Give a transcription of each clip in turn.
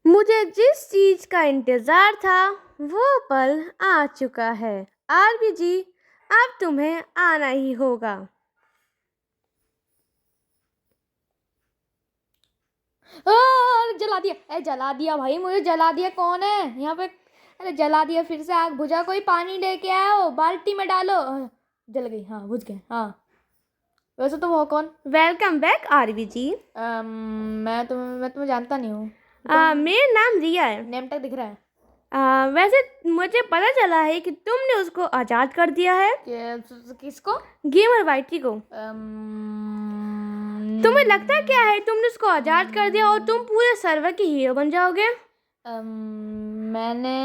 मुझे जिस चीज का इंतजार था वो पल आ चुका है। आरबी जी, अब तुम्हें आना ही होगा। जला दिया, जला दिया भाई, मुझे जला दिया। कौन है यहाँ पे? अरे जला दिया, फिर से आग बुझा। कोई पानी लेके आओ, बाल्टी में डालो। जल गई। हाँ, बुझ गए। हाँ, वैसे तुम हो कौन? वेलकम बैक आरबी जी। मैं तुम्हें जानता नहीं हूँ। मेरा नाम रिया है। नेम टैग दिख रहा है। वैसे मुझे पता चला है कि तुमने उसको आजाद कर दिया है। किसको? गेमर वाइटी को। तुम्हें लगता क्या है तुमने उसको आजाद कर दिया और तुम पूरे सर्वर की हीरो बन जाओगे? मैंने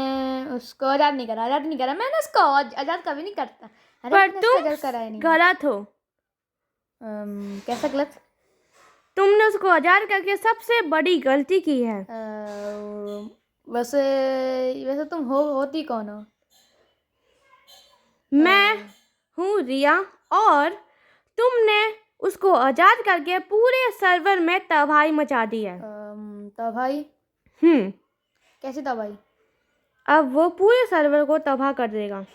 उसको आजाद नहीं करा, मैंने उसको आजाद कभी नहीं करता। अरे पर मैंने उसको तुम आजाद करा ही नहीं। गलत हो। कैसा गलत? तुमने उसको आजाद करके सबसे बड़ी गलती की है। वैसे वैसे तुम होती कौन हो? मैं हूँ रिया और तुमने उसको आजाद करके पूरे सर्वर में तबाही मचा दी है। तबाही? कैसी तबाही? अब वो पूरे सर्वर को तबाह कर देगा।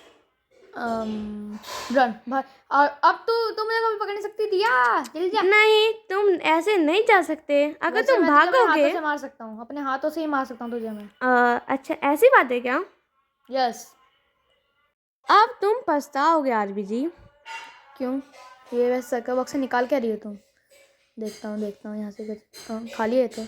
रन भाई। और अब तुम मुझे कभी पकड़ नहीं सकती थी यार। जल्दी जा। नहीं, तुम ऐसे नहीं जा सकते। अगर वैसे तुम मैं तुझे अपने भागोगे। हाथों से मार सकता हूँ, अपने हाथों से ही मार सकता हूँ तुझे मैं। अच्छा, ऐसी बात है क्या? यस। अब तुम पछताओगे आरबी जी। क्यों? ये वैसे सर्कल बॉक्स से निकाल क्या रही हो तुम? देखता हूँ यहाँ से कुछ खाली है तो।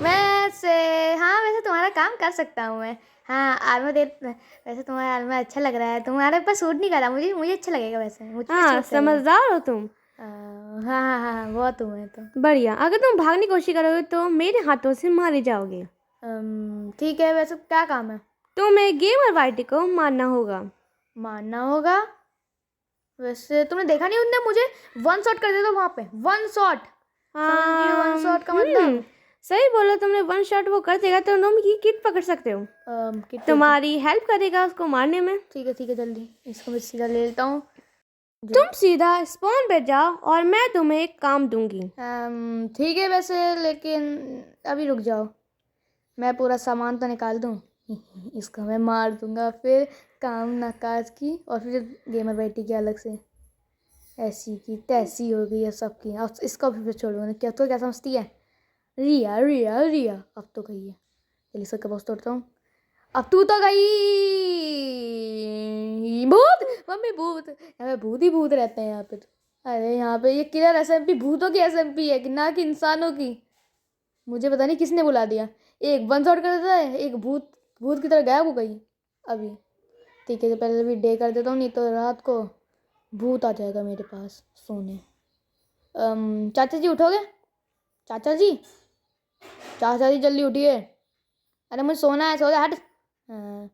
वैसे हाँ, वैसे तुम्हारा काम कर सकता हूँ मैं। हाँ, आर्मर दे। वैसे तुम्हारा आर्मर अच्छा लग रहा है। तुम्हारे पर सूट नहीं करा। मुझे अच्छा लगेगा वैसे। मुझ पे हाँ, सूट करेगा। समझदार हो तुम। हाँ हाँ हाँ, वो तुम्हें तो। बढ़िया। अगर तुम भागने की कोशिश करोगे तो मेरे हाथों से मारे जाओगे। ठीक है, वैसे क्या काम है? तुम्हें गेमर वाइटी को मारना होगा। मारना होगा? वैसे तुमने देखा नहीं, उनने मुझे वन शॉट कर दिया था वहां पे। One shot. समझ रही हो वन शॉट का मतलब? सही बोला तुमने। वन शॉट वो कर देगा तो तुम की किट पकड़ सकते हो। तुम्हारी हेल्प करेगा उसको मारने में। ठीक है, जल्दी इसको मैं सीधा ले लेता हूँ। तुम सीधा स्पॉन पे जाओ और मैं तुम्हें एक काम दूंगी। ठीक है वैसे, लेकिन अभी रुक जाओ। मैं पूरा सामान तो निकाल दूँ। इसको मैं मार दूंगा, फिर काम ना काज की, और फिर गेमर बैठी की अलग से ऐसी की तैसी हो गई है सबकी। अब इसको भी फिर छोड़ूंगा। क्या तो क्या समझती है? रिया रिया रिया अब तो गई है। चलिए इसका बॉक्स तोड़ता हूँ। अब तू तो गई। भूत मम्मी, भूत यहाँ पे भूत ही भूत रहते हैं यहाँ पे तो। अरे यहाँ पे ये किलर एसएमपी भूतों की एसएमपी है कि ना कि इंसानों की। मुझे पता नहीं किसने बुला दिया। एक वन शॉट कर देता है, एक भूत भूत की तरह गायब हो गई अभी। ठीक है, तो पहले भी डे कर देता हूँ, नहीं तो रात को भूत आ जाएगा मेरे पास सोने। चाचा जी उठोगे? चाचा जी, चाचा जी जल्दी उठिए। अरे मुझे सोना है, सो जा हट। हाँ,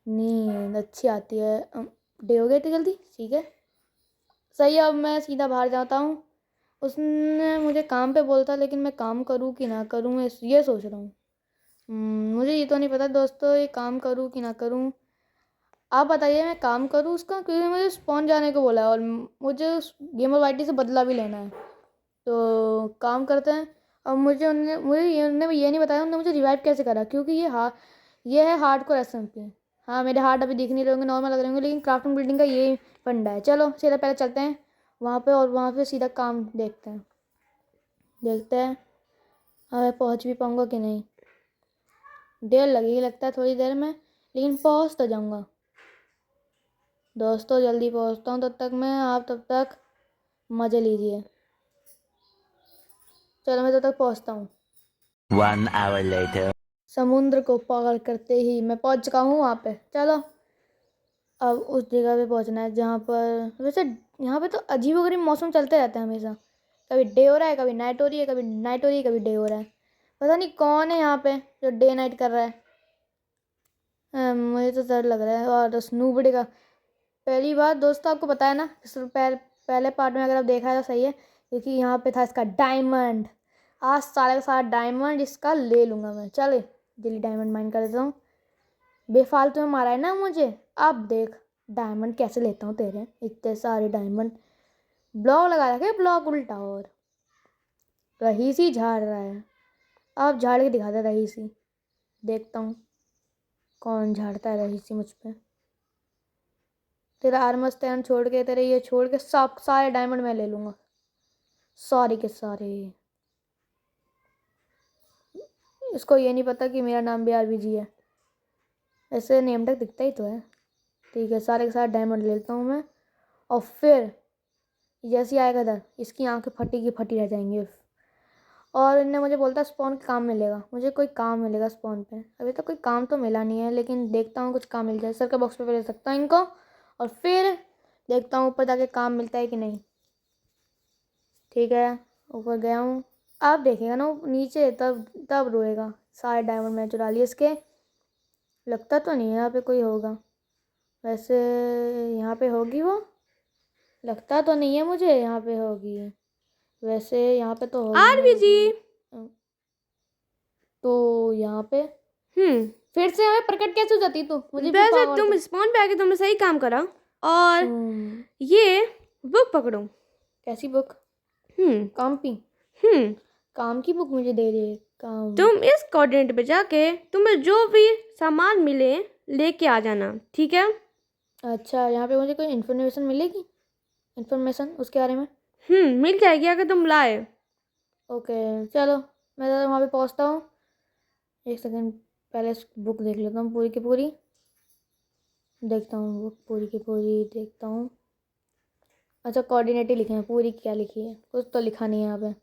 नींद अच्छी आती है। डे हो गए थे जल्दी। ठीक है, सही है। अब मैं सीधा बाहर जाता हूँ। उसने मुझे काम पे बोलता, लेकिन मैं काम करूँ कि ना करूँ, मैं ये सोच रहा हूँ। मुझे ये तो नहीं पता दोस्तों, ये काम करूँ कि ना करूँ। आप बताइए, मैं काम करूँ उसका, क्योंकि मुझे स्पॉन जाने को बोला है और मुझे उस गेमर वाइटी से बदला भी लेना है। तो काम करते हैं। और उन्होंने ये नहीं बताया उन्होंने मुझे रिवाइव कैसे करा, क्योंकि ये है हार्डकोर एसएमपी। हाँ, मेरे हार्ट अभी दिख नहीं रहे होंगे, नॉर्मल लग रहे होंगे, लेकिन क्राफ्टिंग बिल्डिंग का ये फंडा है। चलो सीधा पहले चलते हैं वहाँ पे, और वहाँ पे सीधा काम देखते हैं मैं पहुँच भी पाऊँगा कि नहीं। देर लगेगी लगता है थोड़ी देर में, लेकिन पहुँच तो जाऊँगा दोस्तों। जल्दी पहुँचता हूँ तब तक मैं, आप तब तक मज़े लीजिए। चलो मैं तब तक पहुँचता हूँ। 1 hour later. समुद्र को पार करते ही मैं पहुँच चुका हूँ वहाँ पे। चलो अब उस जगह पे पहुँचना है जहाँ पर, वैसे यहाँ पे तो अजीबोगरीब मौसम चलते रहते हैं हमेशा। कभी डे हो रहा है, कभी नाइट हो रही है, कभी नाइट हो रही है, कभी डे हो रहा है। पता नहीं कौन है यहाँ पे जो डे नाइट कर रहा है। मुझे तो डर लग रहा है। और स्नूबडी का पहली बात दोस्तों, आपको पता है ना, पहले पार्ट में अगर आप देखा है तो सही है, क्योंकि यहाँ पे था इसका डायमंड। आज सारे का सारा डायमंड इसका ले लूँगा मैं। चले जल्दी डायमंड माइन कर देता हूँ। बेफालतू में मारा है ना मुझे। अब देख डायमंड कैसे लेता हूँ तेरे इतने सारे डायमंड। ब्लॉक लगा रखे, ब्लॉक उल्टा और रही सी झाड़ रहा है। आप झाड़ के दिखा दे रही सी, देखता हूँ कौन झाड़ता है रही सी मुझ पे। तेरा आर्मर स्टैंड छोड़ के, तेरे ये छोड़ के सब सारे डायमंड मैं ले लूँगा, सारे के सारे। इसको ये नहीं पता कि मेरा नाम भी आरबीजी है, ऐसे नेम टैग दिखता ही तो है। ठीक है, सारे के सारे डायमंड ले लेता हूँ मैं। और फिर जैसे ही आएगा इधर, इसकी आंखें फटी की फटी रह जाएंगी। और इन्हें मुझे बोलता स्पॉन के काम मिलेगा, मुझे कोई काम मिलेगा स्पॉन पे। अभी तक कोई काम तो मिला नहीं है, लेकिन देखता हूँ कुछ काम मिल जाए। सर के बॉक्स पे ले सकता हूँ इनको, और फिर देखता हूँ ऊपर जाके काम मिलता है कि नहीं। ठीक है, ऊपर गया हूँ। आप देखेगा ना नीचे, तब तब रोएगा। सारे डायमंड मैं चुरा लिए इसके। लगता तो नहीं है यहाँ पे कोई होगा, वैसे यहाँ पे होगी वो, लगता तो नहीं है मुझे यहाँ पे होगी, वैसे यहाँ पे तो होगी आरबीजी। तो यहाँ पे फिर से हमें प्रकट कैसे हो जाती तू? मुझे भी वैसे पावर तुम दे। स्पॉन पे आके तुमने सही काम करा। और ये बुक पकड़ो। कैसी बुक? काम की? काम की बुक मुझे दे दे। काम तुम इस कोऑर्डिनेट पे जाके तुम्हें जो भी सामान मिले लेके आ जाना, ठीक है? अच्छा, यहाँ पे मुझे कोई इन्फॉर्मेशन मिलेगी, इन्फॉर्मेशन उसके बारे में? मिल जाएगी अगर तुम लाए। ओके चलो, मैं ज़रा वहाँ पे पहुँचता हूँ। एक सेकंड, पहले बुक देख लेता हूँ पूरी की पूरी। देखता हूँ बुक पूरी की पूरी, देखता हूँ। अच्छा, कोऑर्डिनेट ही लिखे हैं, पूरी क्या लिखी है? कुछ तो लिखा नहीं है यहाँ पे।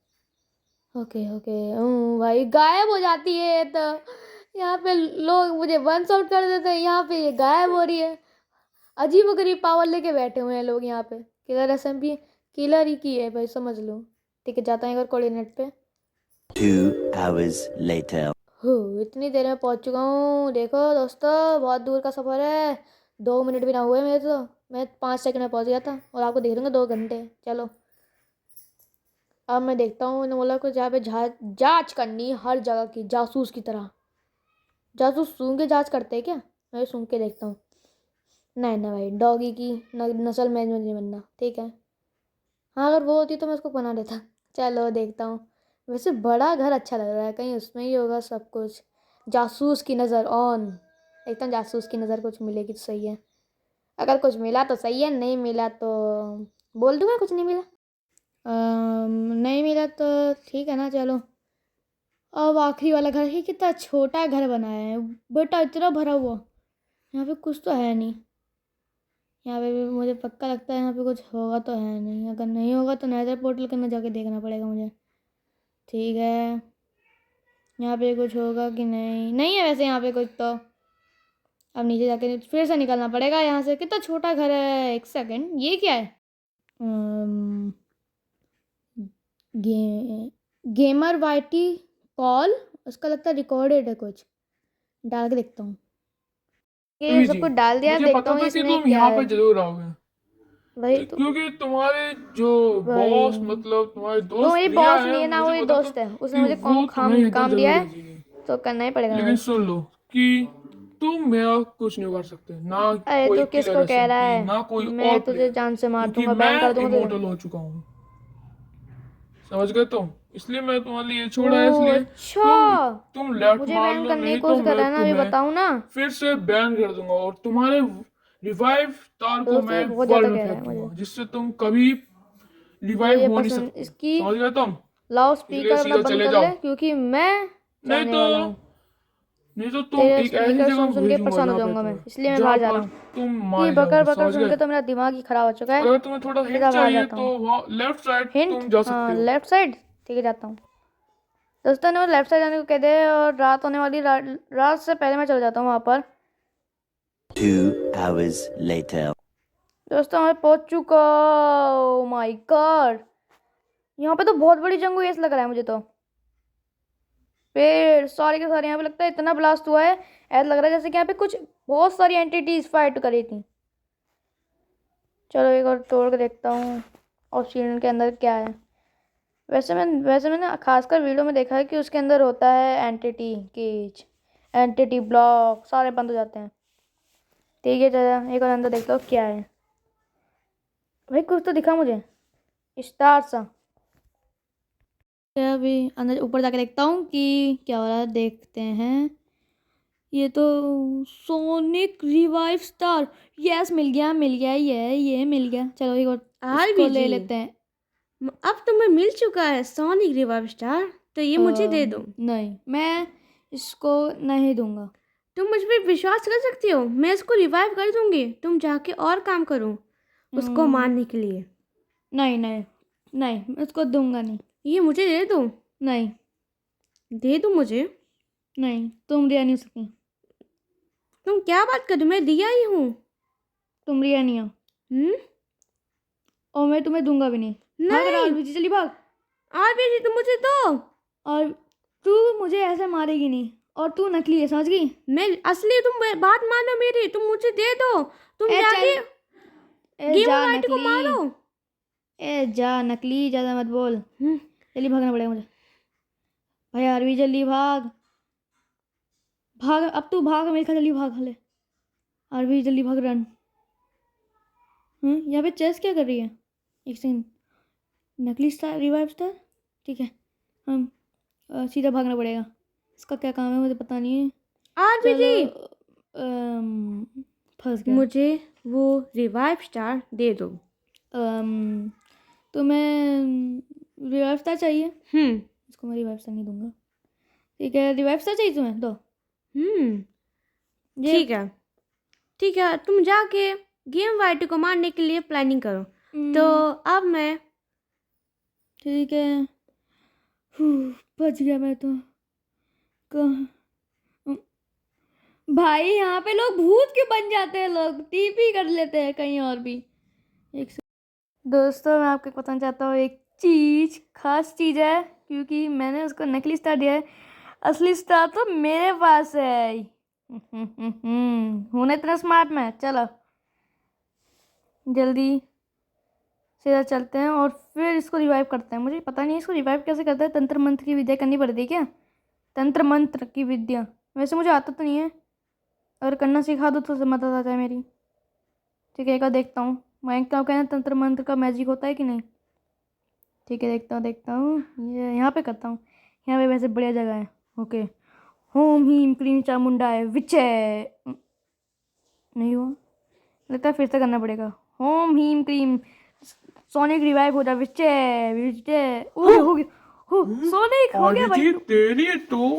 ओके ओके, भाई गायब हो जाती है तो यहाँ पे लोग मुझे वन शॉट कर देते हैं, यहाँ पे ये गायब हो रही है। अजीब गरीब पावर लेके बैठे हुए हैं लोग यहाँ पे। किलर एसएमपी किलर ही की है भाई, समझ लो। ठीक है, जाता है एक बार कोऑर्डिनेट पे। 2 hours later. हो, इतनी देर में पहुँच चुका हूँ। देखो दोस्तों, बहुत दूर का सफ़र है, 2 मिनट भी ना हुए मेरे तो। मैं 5 सेकंड में पहुँच गया था, और आपको देख दूँगा 2 घंटे। चलो अब मैं देखता हूँ, मैंने बोला कुछ यहाँ पे जाँच करनी है हर जगह की, जासूस की तरह। जासूस सूंघ के जाँच करते हैं क्या? मैं सूंघ के देखता हूँ। नहीं ना भाई, डॉगी की नस्ल में नहीं बनना। ठीक है, हाँ अगर वो होती तो मैं उसको बना देता। चलो देखता हूँ। वैसे बड़ा घर अच्छा लग रहा है, कहीं उसमें ही होगा सब कुछ। जासूस की नज़र ऑन, एकदम जासूस की नज़र कुछ मिलेगी तो सही है। अगर कुछ मिला तो सही है, नहीं मिला तो बोल दूँगा कुछ नहीं मिला। नहीं मिला तो ठीक है ना, चलो। अब आखिरी वाला घर ही, कितना छोटा घर बनाया है बेटा, इतना भरा हुआ। यहाँ पे कुछ तो है नहीं, यहाँ पे भी मुझे पक्का लगता है यहाँ पे कुछ होगा तो है नहीं। अगर नहीं होगा तो नेदर पोर्टल के अंदर जाके देखना पड़ेगा मुझे। ठीक है, यहाँ पे कुछ होगा कि नहीं? नहीं है वैसे यहाँ पे कुछ तो। अब नीचे जाके फिर से निकलना पड़ेगा यहाँ से। कितना छोटा घर है। एक सेकंड, ये क्या है? गेमर वाईटी कॉल, उसका लगता है रिकॉर्डेड है कुछ। डाल के देखता हूँ। ये जी सब जी, कुछ डाल दिया, मुझे देखता पता हूँ था कि इसमें तुम क्या यहाँ है। पे जरूर आओगे, भाई तो क्योंकि तुम्हारे जो भाई बॉस मतलब तुम्हारे वो दोस्त मेरी प्रिया बॉस है, नहीं है ना, वो मुझे मेरी पता था दोस्त है। उसने कि मुझे वो तुम्हें इधर काम दिया जरूर है, भेजेगी। तो करना ही पड़ेगा लेकिन भाई। सुन लो कि तुम मेरा कुछ नहीं कर सकते, ना अरे कोई तू किलर किसको कह रहा एसएमपी, है? ना कोई और मैं तुझे प्लेयर, जान से मार क्योंकि दूंगा, बैन कर मैं दूंगा तुझे। इमोर्टल हो चुका हूँ। समझ गए तुम? इसलिए मैं तुम्हारे लिए छोड़ा है, ओ इसलिए अच्छा, तुम लेफ्ट मुझे मार बैन लो, करने की नहीं तो कोशिश कर मैं रहा है ना, अभी तुम्हें बताऊँ ना। फिर से बैन कर दूंगा, और तुम्हारे रिवाइव तार को दोस्त ये मैं बहुत वर्ल्ड ज़्यादा में कह रहा फेंक है मुझे। दूंगा, जिससे तुम कभी मुझे रिवाइव ये हो नहीं पसंद, सकते। इसकी समझ गए तुम? लाउड इसलिए स्पीकर अपना सीधा बंद चले कर जाओ, ले, क्योंकि मैं नहीं जाने तो वाला हूँ। नहीं तो तुम तेरे एक ऐसी स्पीकर जगह सुन सुन के भेजूंगा परेशान हो जहाँ पे जाऊंगा मैं, तुम्हें, इसलिए मैं जहाँ बाहर जा पर रहा हूँ। तुम ये मारे बकर जाओगे। बकर समझ सुन गए? के तो मेरा दिमाग ही खराब हो चुका है। अगर तुम्हें थोड़ा हिंट सीधा बाहर चाहिए जाता तो हूँ। वहाँ लेफ्ट साइड हिंट, तुम जा हाँ सकते हो। Left side. ठीक है, जाता हूँ। दोस्तों ने मुझे लेफ्ट साइड जाने को कह दे, और रात होने वाली, रात से पहले मैं चल जाता हूँ वहाँ पर। 2 hours later. दोस्तों मैं पहुँच चुका। ओ माय गॉड, यहाँ पे तो बहुत बड़ी जंग हुई ऐसा लग रहा है मुझे तो। पेड़ सारे के सारे यहाँ पे लगता है इतना ब्लास्ट हुआ है, ऐसा लग रहा है जैसे कि यहाँ पे कुछ बहुत सारी एंटिटीज फाइट करी थी। चलो एक और तोड़ के देखता हूँ ऑब्सीडियन के अंदर क्या है। वैसे मैंने खासकर वीडियो में देखा है कि उसके अंदर होता है एंटिटी केज, एंटिटी ब्लॉक, सारे बंद हो जाते हैं। ठीक है, चलो एक और अंदर देखता हूँ क्या है। भाई कुछ तो दिखा मुझे, स्टार सा। अभी अंदर ऊपर जाके देखता हूँ कि क्या हो रहा है, देखते हैं। ये तो सोनिक रिवाइव स्टार, यस मिल गया ये मिल गया। चलो एक और इसको ले जी, लेते हैं। अब तुम्हें मिल चुका है सोनिक रिवाइव स्टार, तो ये मुझे दे दो। नहीं, मैं इसको नहीं दूंगा। तुम मुझ पर विश्वास कर सकती हो, मैं इसको रिवाइव कर दूंगी, तुम जाके और काम करो उसको मारने के लिए। नहीं नहीं नहीं, मैं उसको दूंगा नहीं। ये मुझे दे दो, नहीं दे दो मुझे। नहीं, तुम रिया नहीं हो सकती, तुम क्या बात कर रहे हो, मैं दिया ही हूँ। तुम रिया नहीं हो, और मैं तुम्हें दूंगा भी नहीं। भाग नहीं राजवीर, चली भाग। आरबीजी तुम मुझे दो। और तू मुझे ऐसे मारेगी नहीं, और तू नकली है, समझ गई? मैं असली, तुम बात मानो मेरी, तुम मुझे दे दो। तुम ए, जाके ए, गेम जा वाइट को नकली, मारो। ए जा नकली, ज़्यादा मत बोल। जल्दी भागना पड़ेगा मुझे। भाई आरवी जल्दी भाग भाग, अब तू भाग मेरे साथ, जल्दी भाग हले। आरवी जल्दी भाग, रन। यहाँ पे चेस क्या कर रही है? एक सेकंड, नकली स्टार, रिवाइव स्टार, ठीक है। हम सीधा भागना पड़ेगा। इसका क्या काम है मुझे पता नहीं है। आरबीजी फंस गया। मुझे वो रिवाइव स्टार दे दो। तुम्हें रिवाइव स्टार चाहिए? इसको मैं रिवाइव स्टार नहीं दूंगा। ठीक है, रिवाइव स्टार चाहिए तुम्हें, दो। ये ठीक है, तुम जाके गेम वाइट को मारने के लिए प्लानिंग करो। तो अब मैं, ठीक है, बच गया मैं तो। भाई यहाँ पे लोग भूत क्यों बन जाते हैं, लोग टीपी कर लेते हैं कहीं और भी। दोस्तों मैं आपको बताना चाहता हूँ एक चीज़, खास चीज़ है, क्योंकि मैंने उसको नकली स्टार दिया है, असली स्टार तो मेरे पास है। हूँ ना इतना स्मार्ट मैं। चलो जल्दी सीधा चलते हैं और फिर इसको रिवाइव करते हैं। मुझे पता नहीं इसको रिवाइव कैसे करते हैं, तंत्र मंत्र की विद्या करनी पड़ती है क्या? तंत्र मंत्र की विद्या वैसे मुझे आता तो नहीं है, अगर करना सिखा दो तो मदद आ जाए मेरी। ठीक है, एक बार देखता हूँ मैं क्या कहना, तंत्र मंत्र का मैजिक होता है कि नहीं। ठीक है, देखता हूँ ये यहाँ पे करता हूँ। यहाँ पे वैसे बढ़िया जगह है। ओके, होम हीम क्रीम चामुंडा है विचय, नहीं हुआ, लगता है फिर से करना पड़ेगा। होम हीम क्रीम सोनिक रिवाइव हो जा विचय विचय। हो गया, हो सोनिक हो गया भाई। आरबीजी तेरी तो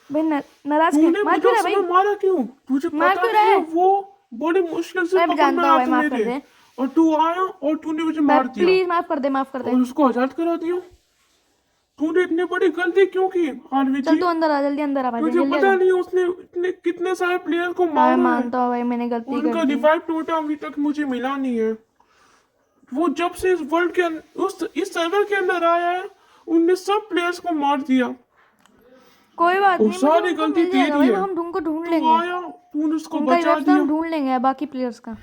भाई नाराज तूने क्यों, मार मुझे क्यों रहा उस है समय भाई? मारा क्यों? तुझे मार पता क्यों नहीं रहा है है? वो बड़ी मुश्किल से मैं पकड़ में जानता हूँ आया भाई, था माफ कर मेरे, दे और तू आया और तूने मुझे भाई, मार दिया प्लीज माफ कर दे, माफ कर दे। और उसको आजाद करा दिया। तूने इतनी बड़ी गलती क्यों की चल आरबीजी? तू अंदर आ, जल्दी अंदर आ भाई, तुझे जल्दी आ पता जा। नहीं उसने इतने कितने सारे प्लेयर को हाँ मैं मारा है, मानता हूँ भाई, मैंने गलती उनका कर दी। रिवाइव टोटल अभी तक मुझे मिला नहीं है। वो जब से इस वर्ल्ड के इस सर्वर के अंदर आया है, उनने सब प्लेयर्स को मार दिया। कोई बात वो नहीं, मुझे सारी उनको गलती मिल जाएगा तेरी भाई, है। हम ढूंढ को ढूंढ तू लेंगे। आया, तूने उसको उनका बचा रिवाइव हम दिया। ढूंढ लेंगे बाकी प्लेयर्स का,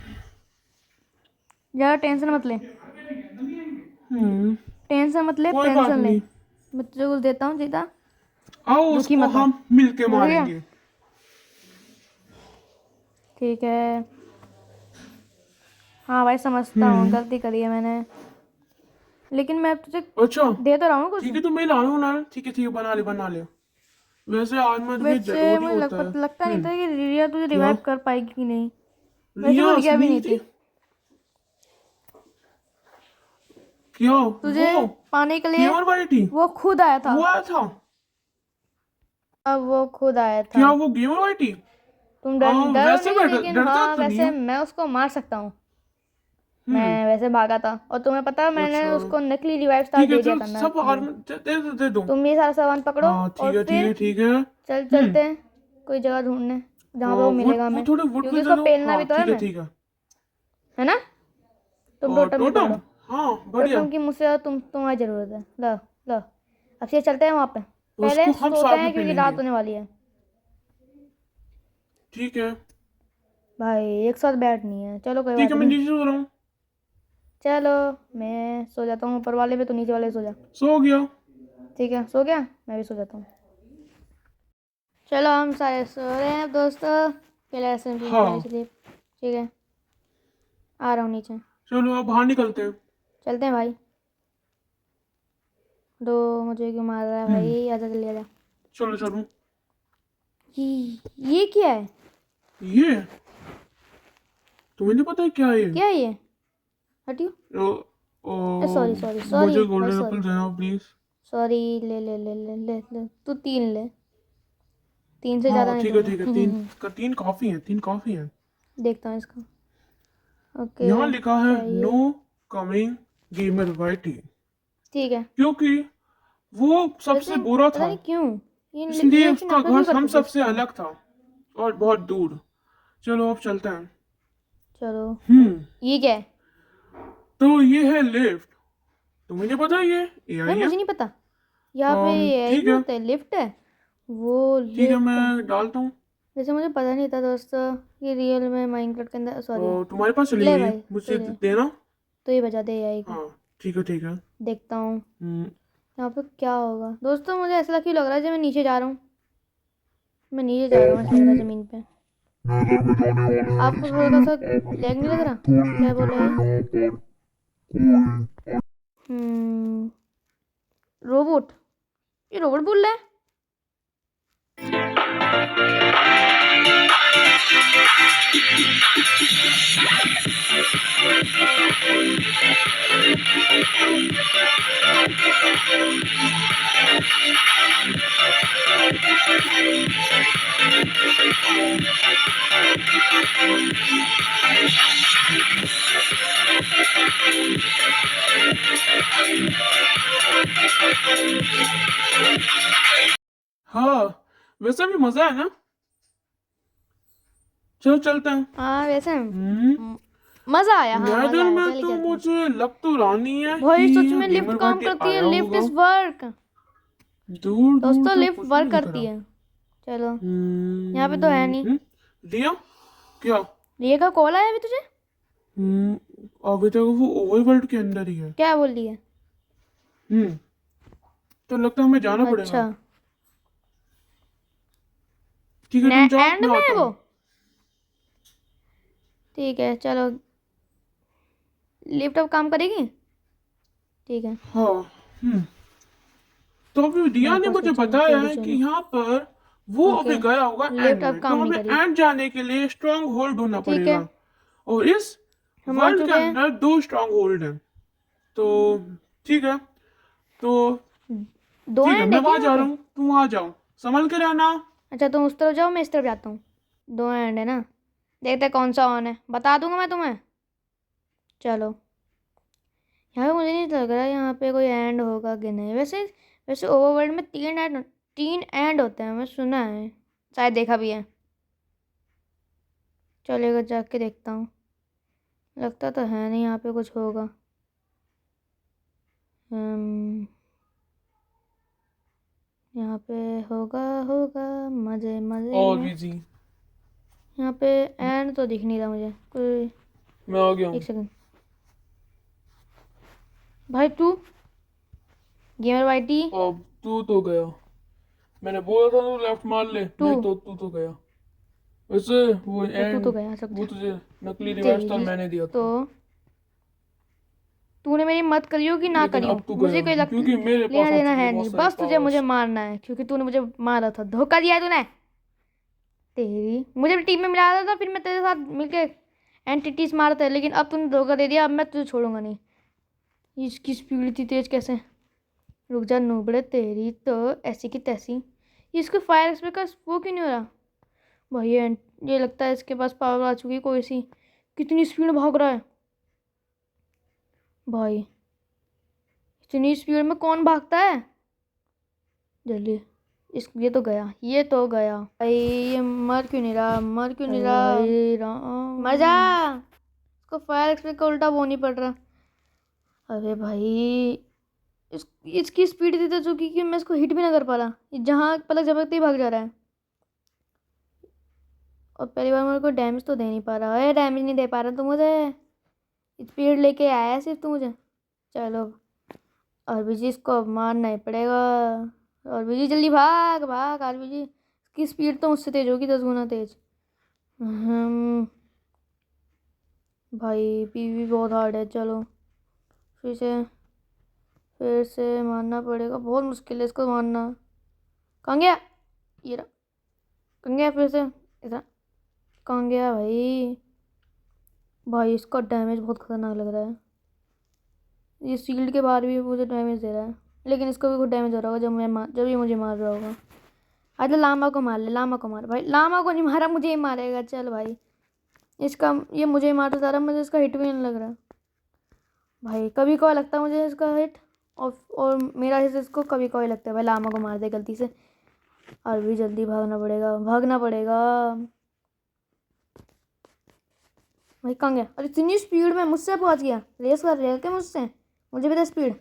ज़्यादा टेंशन मत ले। टेंशन मत ले, कोई बात टेंशन ले। नहीं, मैं तुझे कुछ देता हूँ सीधा, आओ दुखी उसको मत हो। हम मिलके हो गया? मारेंगे। ठीक है, हाँ भाई समझता हूँ गलती करी है मैंने, लेकिन मैं तुझे अच्छा दे तो रहा हूँ कुछ। ठीक है, तो मैं ला रहा हूँ ना। ठीक है बना ले। वैसे आर्मर भी वैसे जरूरी मुझे होता है। लगता नहीं था कि रिया तुझे क्या? रिवाइव कर पाएगी कि नहीं। वैसे रिया वो रिया भी असली नहीं थी थी। क्या? तुझे वो पाने के लिए गेमर वाली थी? वो खुद आया था। वो आया था? अब वो खुद आया था। क्या वो गेमर वाली थी? तुम हाँ, डरो वैसे नहीं, मैं लेकिन डरता हाँ तो नहीं वैसे हूँ। मैं उसको मार सकता हूँ। मैं वैसे भागा था, और तुम्हें पता है मैंने अच्छा उसको नकली रिवाइव स्टार ठीक है, दे दिया चल था मैं सब तुम्हें। आर्मर दे दो। तुम ये सारा सामान पकड़ो हाँ ठीक और है फिर ठीक है। चलते हैं कोई जगह ढूंढने जहाँ पे वो मिलेगा वो हमें, थोड़े वुड क्योंकि में उसको चलो। पेलना हाँ भी तो है मैं, ठीक है ना? तुम और टोटम भी टोटम, पकड़ो। हाँ बढ़िया। टोटम की मुझसे ज़्यादा तुम्हारी ज़रूरत है। लो लो, अब से चलते हैं वहाँ पे, पहले उसको हम सोते साथ हैं में क्योंकि पेलेंगे। रात होने वाली है। ठीक है भाई एक साथ बैठनी है, चलो कोई ठीक बात है, मैं नहीं। नीचे सो रहा हूँ। चलो मैं सो जाता हूँ ऊपर वाले पे, तो नीचे वाले सो जा। सो गया। ठीक है, सो गया, मैं भी सो जाता हूँ। चलो हम सारे सो रहे हैं दोस्तों, पहले हाँ स्लीप। ठीक है, आ रहा हूँ नीचे, चलो अब बाहर निकलते हैं। चलते हैं भाई। दो, मुझे क्यों मार रहा है भाई? आजा जल्दी आजा। चलो चलो। ये क्या है? ये तुम्हें नहीं पता है क्या है ये? क्या है ये? हटियो। सॉरी सॉरी सॉरी मुझे भाई, गोल्डन सॉरी एप्पल देना प्लीज। सॉरी। ले ले ले ले ले ले, तू 3 ले। 3 से ज़्यादा हाँ नहीं ठीक है दूंगा। ठीक है, तीन काफी है, 3 काफी है। देखता हूँ इसका। ओके, यहाँ लिखा है चाहिए। नो कमिंग गेमर वाइटी, ठीक है। क्योंकि वो सबसे वैसे बुरा पता था, नहीं क्यों ये इसलिए ऐसी उसका नफरत क्यों घर हम करते थे सबसे इससे। अलग था और बहुत दूर। चलो अब चलते हैं। चलो। हम्म ये क्या है? तो ये है लिफ्ट। तुम्हें नहीं पता ये भाई AI है? मुझे नहीं पता। यहाँ पे ये ठीक भी है होता है, लिफ्ट है। वो ठीक है, लिफ्ट मैं डालता हूँ। जैसे मुझे पता नहीं था दोस्तों, ये रियल में माइनक्राफ्ट के अंदर। सॉरी। तो तुम्हारे पास चली ले गई है, भाई, मुझे तू ले। देना। तो ये बजा दे AI को। हाँ ठीक है ठीक है। देखता हूँ हम्म, यहाँ पे क्या होगा। दोस्तों मुझे ऐसा क्यों लग रहा है जब मैं नीचे जा रहा हूँ। मैं नीचे जा रहा हूँ, ऐसा लग रहा है ज़मीन पे। आपको थोड़ा सा लैग नहीं लग रहा? क्या बोला ये? रोबोट। ये रोबोट बोल रहा है। हाँ वैसे भी मजा है ना। चलो चलते हैं। हाँ वैसे हम्म मजा आया। हाँ मजा नेदर आया, में चलिए तो चलते हैं। मुझे लग तो रहा नहीं है भाई कि सच यहाँ में लिफ्ट गेमर काम पार्टी करती है। आया लिफ्ट होगा। Is work. दूर दूर दोस्तों तक लिफ्ट कुछ वर्क नहीं दिख करती रहा। है। चलो। यहाँ पे तो है नहीं। दिया क्या? रिया का कॉल आया अभी तुझे? अभी तक वो ओवरवर्ल्ड के अंदर ही है। क्या बोल रही है? तो लगता है हमें जाना पड़ेगा। अच्छा, ठीक है तुम जाओ, एंड मैं में आता है वो। हूँ। ठीक है चलो। लिफ्ट अब काम करेगी? ठीक है। हाँ तो अभी दिया मेरे ने पास मुझे तो चलो, बताया जल्दी है कि चलो। यहाँ पर वो ओके, अभी गया होगा एंड लिफ्ट अब में, तो काम नहीं हमें करी। एंड जाने के लिए स्ट्रांग होल्ड ढूंढना ठीक है, पड़ेगा। और इस हम आ वर्ल्ड के चुके हैं। अंदर 2 स्ट्रांग होल्ड हैं। तो ठीक है, तो 2 ठीक है एंड मैं है क्या वहां यहाँ जा पे? रहा हूँ, तुम वहां जाओ, संभल के रहना। अच्छा तुम उस तरफ जाओ, मैं इस तरफ जाता हूँ। 2 एंड है ना? देखते हैं कौन सा ऑन है, बता दूंगा मैं तुम्हें। चलो। यहाँ पे मुझे नहीं लग रहा यहाँ पे कोई एंड होगा कि नहीं। वैसे वैसे ओवरवर्ल्ड में 3 एंड होते हैं, मैं सुना है, शायद देखा भी है। चलेगा, जाके देखता हूँ। लगता तो है नहीं यहाँ पे कुछ होगा। यहाँ पे होगा होगा मजे मजे और में। बिजी यहाँ पे एंड तो दिख नहीं रहा मुझे कोई। मैं आ गया हूँ। एक सेकंड भाई, तू गेमर वाइटी। अब तू तो गया, मैंने बोला था तो लेफ्ट मार ले, तू नहीं तो तू तो गया। वैसे वो तू तो एंड गया सब वो तुझे नकली रिवाइव स्टार तेरी। मैंने दिया तो था। तूने मेरी मत करियो कि ना लेकिन करियो, अब तू मुझे गया कोई क्योंकि मेरे लेना पास आ देना चुके है हैं बहुत नहीं। सारे बस तुझे मुझे पावर्स। मारना है क्योंकि तूने मुझे मारा था, धोखा दिया है तूने। तेरी मुझे भी टीम में मिला रहा था, फिर मैं तेरे साथ मिलके एंटिटीज मारते, लेकिन अब तूने धोखा दे दिया। अब मैं तुझे छोड़ूंगा नहीं। इसकी स्पीड इतनी तेज कैसे? रुक जा नूबड़े, तेरी तो ऐसी की तैसी। इसको फायर एक्सपे का वो क्यों नहीं हो रहा भाई? ये लगता है इसके पास पावर आ चुकी है कोई सी। कितनी स्पीड भाग रहा है भाई। इतनी स्पीड में कौन भागता है? जल्दी। ये तो गया, ये तो गया भाई। ये मर क्यों नहीं रहा, मर क्यों नहीं रहा? भाई मर जा। इसको फायर एक्सपे का उल्टा वो नहीं पड़ रहा। अरे भाई इसकी स्पीड इतनी तेज हो चुकी कि मैं इसको हिट भी ना कर पा रहा। ये जहाँ पलक झपकते ही भाग जा रहा है। और पहली बार मेरे को डैमेज तो दे नहीं पा रहा है। डैमेज नहीं दे पा रहा तो मुझे स्पीड लेके आया है सिर्फ तू मुझे। चलो आरबीजी इसको अब मारना ही पड़ेगा। आरबीजी जल्दी भाग भाग आरबीजी। इसकी स्पीड तो मुझसे तेज होगी 10 गुना तेज। भाई पीवी बहुत हार्ड है। चलो फिर से फिर से मारना पड़ेगा, बहुत मुश्किल है इसको मारना। कहाँ गया? ये रहा। कहाँ गया? फिर से इधर। कहाँ गया भाई? भाई इसका डैमेज बहुत खतरनाक लग रहा है। ये शील्ड के बाहर भी मुझे डैमेज दे रहा है, लेकिन इसको भी कुछ डैमेज हो रहा होगा जब ये मुझे मार रहा होगा। आज लामा को मार ले, लामा को मार भाई। लामा को नहीं मारा, मुझे ही मारेगा। चल भाई, इसका ये मुझे ही मारता जा रहा, मुझे इसका हिट भी नहीं लग रहा भाई। कभी कभी लगता है मुझे इसका हिट, और मेरा हिट इसको कभी कभी लगता है। भाई लामा को मार दे गलती से, और भी जल्दी भागना पड़ेगा, भागना पड़ेगा भाई। कहाँ गया? अरे इतनी स्पीड में मुझसे पहुंच गया। रेस कर रहे हो क्या मुझसे? मुझे भी तो स्पीड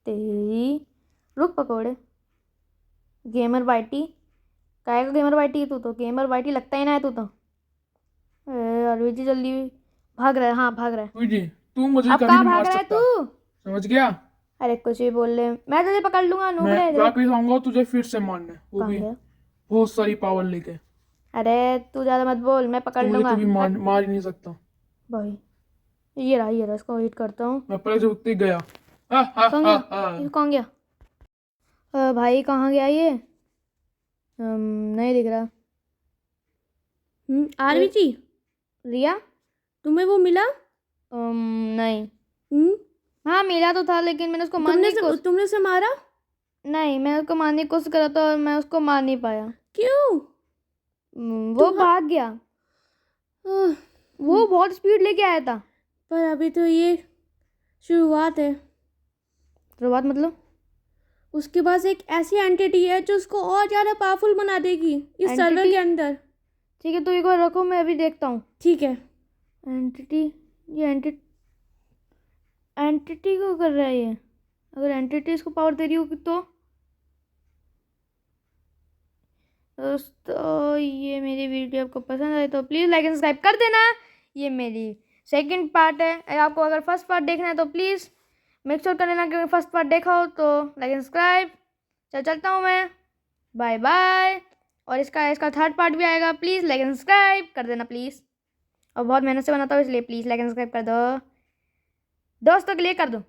तेरी। रुक पकौड़े। गेमर बाइटी, काय का गेमर बाइटी? तू तो गेमर बाइटी लगता ही ना है तू तो। अरे जी जल्दी भाग रहा है। हाँ भाग रहा है। लुइगी तू मुझे अब कभी कहाँ नहीं भाग मार रहा है सकता, तू? समझ गया? अरे कुछ भी बोल ले, मैं तुझे पकड़ लूंगा। नूब मैं रहे थे। वापिस आऊंगा तुझे फिर से मारने, वो कहाँ भी गया? बहुत सारी पावर लेके। अरे तू ज्यादा मत बोल, मैं पकड़ तू मुझे लूंगा। कभी मार ही नहीं सकता। भाई ये रहा, इसको हिट करता हूँ। मैं पहले से उतनी गया। हा हा कहाँ हा गया? हा। ये कहाँ गया? भाई कहाँ गया ये? नहीं दिख रहा। आरवी जी, रिया? तुम्हें वो मिला? नहीं। हम्म, हाँ मिला तो था, लेकिन मैंने उसको मारने की कोशिश तुमने उसे मारा? नहीं, मैं उसको मारने की कोशिश करा था और मैं उसको मार नहीं पाया। क्यों? वो भाग गया। आह, वो बहुत स्पीड लेके आया था। पर अभी तो ये शुरुआत है। शुरुआत मतलब? उसके पास एक ऐसी एंटिटी है जो उसको और ज़्यादा पावरफुल बना देगी इस सर्वर Entity? के अंदर। ठीक है, तो एक बार रखो, मैं अभी देखता हूँ। ठीक है। एंटिटी, ये एंटिटी को कर रहा है ये। अगर एंटिटी इसको पावर दे रही होगी तो दोस्तों, ये मेरी वीडियो आपको पसंद आए तो प्लीज़ लाइक एंड सब्सक्राइब कर देना। ये मेरी सेकंड पार्ट है। आपको अगर फर्स्ट पार्ट देखना है तो प्लीज़ मेक श्योर कर लेना कि फर्स्ट पार्ट देखा हो तो लाइक एंड सब्सक्राइब। चलता हूँ मैं, बाय बाय। और इसका थर्ड पार्ट भी आएगा, प्लीज़ लाइक एंड सब्सक्राइब कर देना प्लीज़। और बहुत मेहनत से बनाता हूँ, इसलिए प्लीज़ लाइक एंड सब्सक्राइब कर दो, दोस्तों के लिए कर दो।